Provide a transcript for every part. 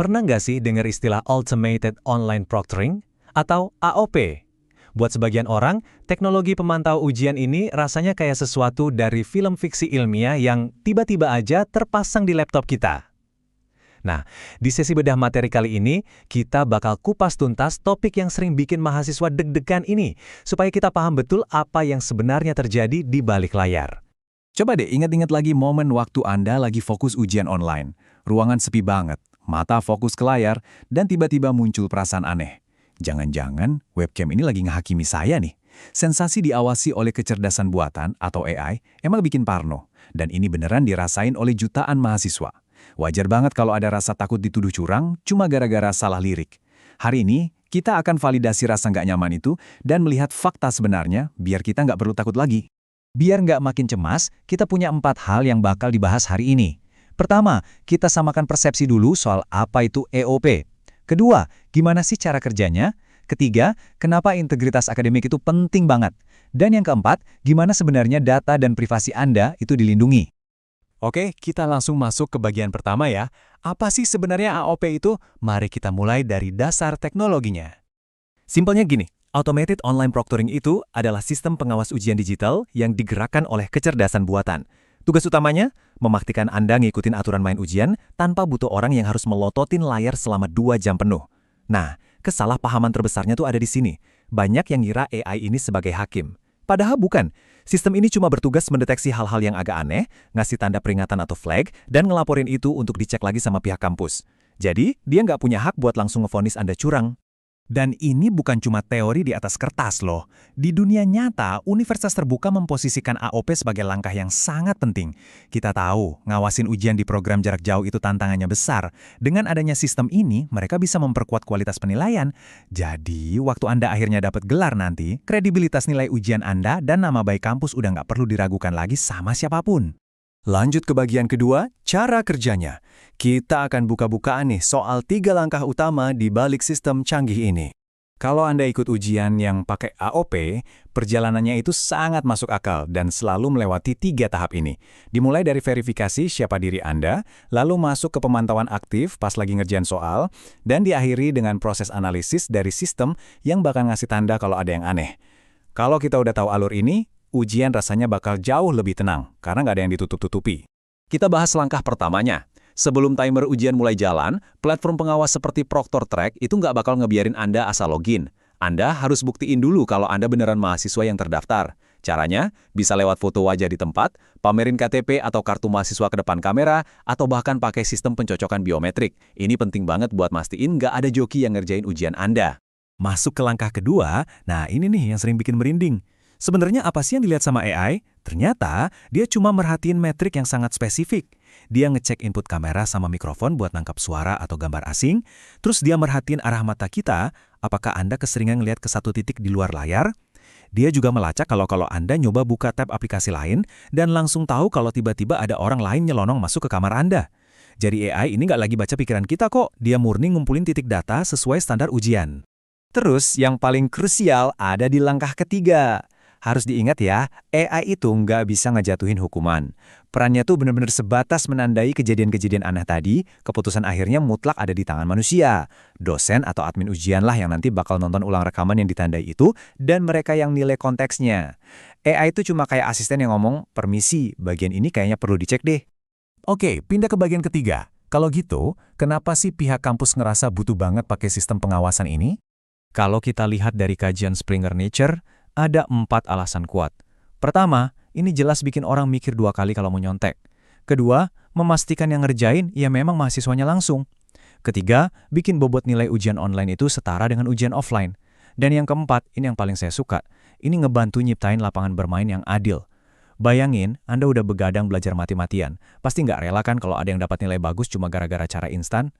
Pernah nggak sih dengar istilah Automated Online Proctoring atau AOP? Buat sebagian orang, teknologi pemantau ujian ini rasanya kayak sesuatu dari film fiksi ilmiah yang tiba-tiba aja terpasang di laptop kita. Nah, di sesi bedah materi kali ini, kita bakal kupas tuntas topik yang sering bikin mahasiswa deg-degan ini, supaya kita paham betul apa yang sebenarnya terjadi di balik layar. Coba deh ingat-ingat lagi momen waktu Anda lagi fokus ujian online. Ruangan sepi banget, mata fokus ke layar, dan tiba-tiba muncul perasaan aneh. Jangan-jangan webcam ini lagi ngehakimi saya nih. Sensasi diawasi oleh kecerdasan buatan atau AI emang bikin parno. Dan ini beneran dirasain oleh jutaan mahasiswa. Wajar banget kalau ada rasa takut dituduh curang cuma gara-gara salah lirik. Hari ini, kita akan validasi rasa nggak nyaman itu dan melihat fakta sebenarnya biar kita nggak perlu takut lagi. Biar nggak makin cemas, kita punya 4 hal yang bakal dibahas hari ini. Pertama, kita samakan persepsi dulu soal apa itu EOP. Kedua, gimana sih cara kerjanya? Ketiga, kenapa integritas akademik itu penting banget? Dan yang keempat, gimana sebenarnya data dan privasi Anda itu dilindungi? Oke, kita langsung masuk ke bagian pertama ya. Apa sih sebenarnya AOP itu? Mari kita mulai dari dasar teknologinya. Simpelnya gini. Automated Online Proctoring itu adalah sistem pengawas ujian digital yang digerakkan oleh kecerdasan buatan. Tugas utamanya, memastikan Anda ngikutin aturan main ujian tanpa butuh orang yang harus melototin layar selama 2 jam penuh. Nah, kesalahpahaman terbesarnya tuh ada di sini. Banyak yang ngira AI ini sebagai hakim. Padahal bukan. Sistem ini cuma bertugas mendeteksi hal-hal yang agak aneh, ngasih tanda peringatan atau flag, dan ngelaporin itu untuk dicek lagi sama pihak kampus. Jadi, dia nggak punya hak buat langsung ngevonis Anda curang. Dan ini bukan cuma teori di atas kertas loh. Di dunia nyata, universitas terbuka memposisikan AOP sebagai langkah yang sangat penting. Kita tahu, ngawasin ujian di program jarak jauh itu tantangannya besar. Dengan adanya sistem ini, mereka bisa memperkuat kualitas penilaian. Jadi, waktu Anda akhirnya dapat gelar nanti, kredibilitas nilai ujian Anda dan nama baik kampus udah nggak perlu diragukan lagi sama siapapun. Lanjut ke bagian kedua, cara kerjanya. Kita akan buka-bukaan nih soal 3 langkah utama di balik sistem canggih ini. Kalau Anda ikut ujian yang pakai AOP, perjalanannya itu sangat masuk akal dan selalu melewati 3 tahap ini. Dimulai dari verifikasi siapa diri Anda, lalu masuk ke pemantauan aktif pas lagi ngerjain soal, dan diakhiri dengan proses analisis dari sistem yang bakal ngasih tanda kalau ada yang aneh. Kalau kita udah tahu alur ini, ujian rasanya bakal jauh lebih tenang, karena nggak ada yang ditutup-tutupi. Kita bahas langkah pertamanya. Sebelum timer ujian mulai jalan, platform pengawas seperti ProctorTrack itu nggak bakal ngebiarin Anda asal login. Anda harus buktiin dulu kalau Anda beneran mahasiswa yang terdaftar. Caranya, bisa lewat foto wajah di tempat, pamerin KTP atau kartu mahasiswa ke depan kamera, atau bahkan pakai sistem pencocokan biometrik. Ini penting banget buat mastiin nggak ada joki yang ngerjain ujian Anda. Masuk ke langkah kedua, nah ini nih yang sering bikin merinding. Sebenarnya apa sih yang dilihat sama AI? Ternyata, dia cuma merhatiin metrik yang sangat spesifik. Dia ngecek input kamera sama mikrofon buat nangkap suara atau gambar asing, terus dia merhatiin arah mata kita, apakah Anda keseringan ngelihat ke satu titik di luar layar. Dia juga melacak kalau Anda nyoba buka tab aplikasi lain, dan langsung tahu kalau tiba-tiba ada orang lain nyelonong masuk ke kamar Anda. Jadi AI ini nggak lagi baca pikiran kita kok, dia murni ngumpulin titik data sesuai standar ujian. Terus, yang paling krusial ada di langkah ketiga. Harus diingat ya, AI itu nggak bisa ngejatuhin hukuman. Perannya tuh benar-benar sebatas menandai kejadian-kejadian aneh tadi, keputusan akhirnya mutlak ada di tangan manusia. Dosen atau admin ujian lah yang nanti bakal nonton ulang rekaman yang ditandai itu, dan mereka yang nilai konteksnya. AI itu cuma kayak asisten yang ngomong, permisi, bagian ini kayaknya perlu dicek deh. Oke, pindah ke bagian ketiga. Kalau gitu, kenapa sih pihak kampus ngerasa butuh banget pakai sistem pengawasan ini? Kalau kita lihat dari kajian Springer Nature, ada 4 alasan kuat. Pertama, ini jelas bikin orang mikir 2 kali kalau mau nyontek. Kedua, memastikan yang ngerjain ya memang mahasiswanya langsung. Ketiga, bikin bobot nilai ujian online itu setara dengan ujian offline. Dan yang keempat, ini yang paling saya suka, ini ngebantu nyiptain lapangan bermain yang adil. Bayangin, Anda udah begadang belajar mati-matian. Pasti nggak rela kan kalau ada yang dapat nilai bagus cuma gara-gara cara instan?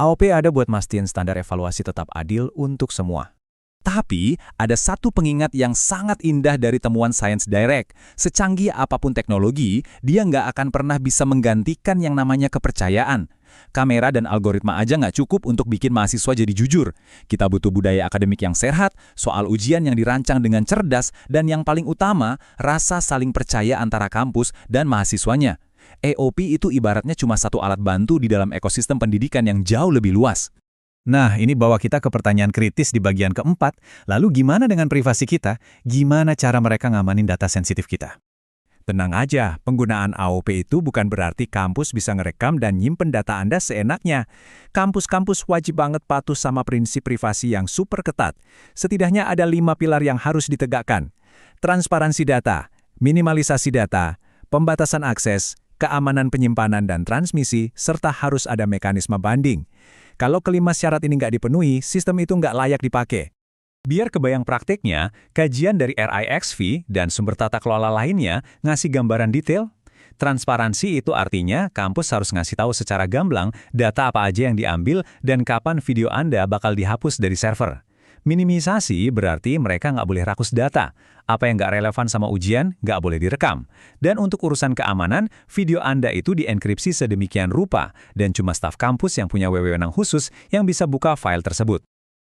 AOP ada buat mastiin standar evaluasi tetap adil untuk semua. Tapi, ada satu pengingat yang sangat indah dari temuan Science Direct. Secanggih apapun teknologi, dia nggak akan pernah bisa menggantikan yang namanya kepercayaan. Kamera dan algoritma aja nggak cukup untuk bikin mahasiswa jadi jujur. Kita butuh budaya akademik yang sehat, soal ujian yang dirancang dengan cerdas, dan yang paling utama, rasa saling percaya antara kampus dan mahasiswanya. AOP itu ibaratnya cuma satu alat bantu di dalam ekosistem pendidikan yang jauh lebih luas. Nah, ini bawa kita ke pertanyaan kritis di bagian keempat. Lalu gimana dengan privasi kita? Gimana cara mereka ngamanin data sensitif kita? Tenang aja, penggunaan AOP itu bukan berarti kampus bisa ngerekam dan nyimpen data Anda seenaknya. Kampus-kampus wajib banget patuh sama prinsip privasi yang super ketat. Setidaknya ada 5 pilar yang harus ditegakkan. Transparansi data, minimalisasi data, pembatasan akses, keamanan penyimpanan dan transmisi, serta harus ada mekanisme banding. Kalau kelima syarat ini nggak dipenuhi, sistem itu nggak layak dipakai. Biar kebayang praktiknya, kajian dari RIXV dan sumber tata kelola lainnya ngasih gambaran detail. Transparansi itu artinya kampus harus ngasih tahu secara gamblang data apa aja yang diambil dan kapan video Anda bakal dihapus dari server. Minimisasi berarti mereka nggak boleh rakus data. Apa yang nggak relevan sama ujian nggak boleh direkam. Dan untuk urusan keamanan, video Anda itu dienkripsi sedemikian rupa dan cuma staf kampus yang punya wewenang khusus yang bisa buka file tersebut.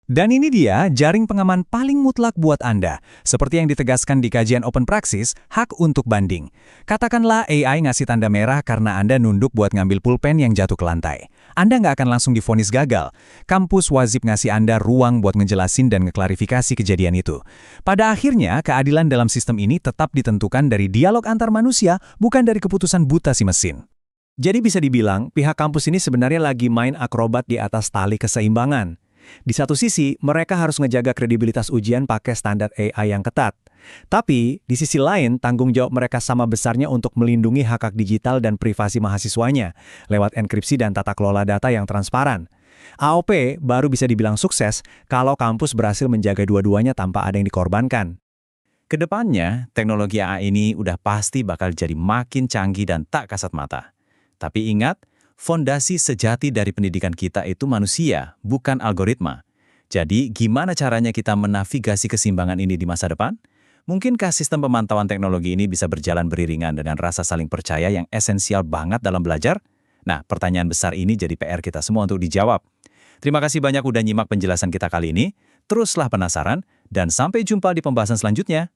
Dan ini dia jaring pengaman paling mutlak buat Anda. Seperti yang ditegaskan di kajian Open Praxis, hak untuk banding. Katakanlah AI ngasih tanda merah karena Anda nunduk buat ngambil pulpen yang jatuh ke lantai. Anda nggak akan langsung divonis gagal. Kampus wajib ngasih Anda ruang buat ngejelasin dan ngeklarifikasi kejadian itu. Pada akhirnya, keadilan dalam sistem ini tetap ditentukan dari dialog antar manusia, bukan dari keputusan buta si mesin. Jadi bisa dibilang, pihak kampus ini sebenarnya lagi main akrobat di atas tali keseimbangan. Di satu sisi, mereka harus ngejaga kredibilitas ujian pakai standar AI yang ketat. Tapi, di sisi lain, tanggung jawab mereka sama besarnya untuk melindungi hak-hak digital dan privasi mahasiswanya lewat enkripsi dan tata kelola data yang transparan. AOP baru bisa dibilang sukses kalau kampus berhasil menjaga dua-duanya tanpa ada yang dikorbankan. Kedepannya, teknologi AI ini udah pasti bakal jadi makin canggih dan tak kasat mata. Tapi ingat, fondasi sejati dari pendidikan kita itu manusia, bukan algoritma. Jadi, gimana caranya kita menavigasi keseimbangan ini di masa depan? Mungkinkah sistem pemantauan teknologi ini bisa berjalan beriringan dengan rasa saling percaya yang esensial banget dalam belajar? Nah, pertanyaan besar ini jadi PR kita semua untuk dijawab. Terima kasih banyak udah nyimak penjelasan kita kali ini. Teruslah penasaran, dan sampai jumpa di pembahasan selanjutnya.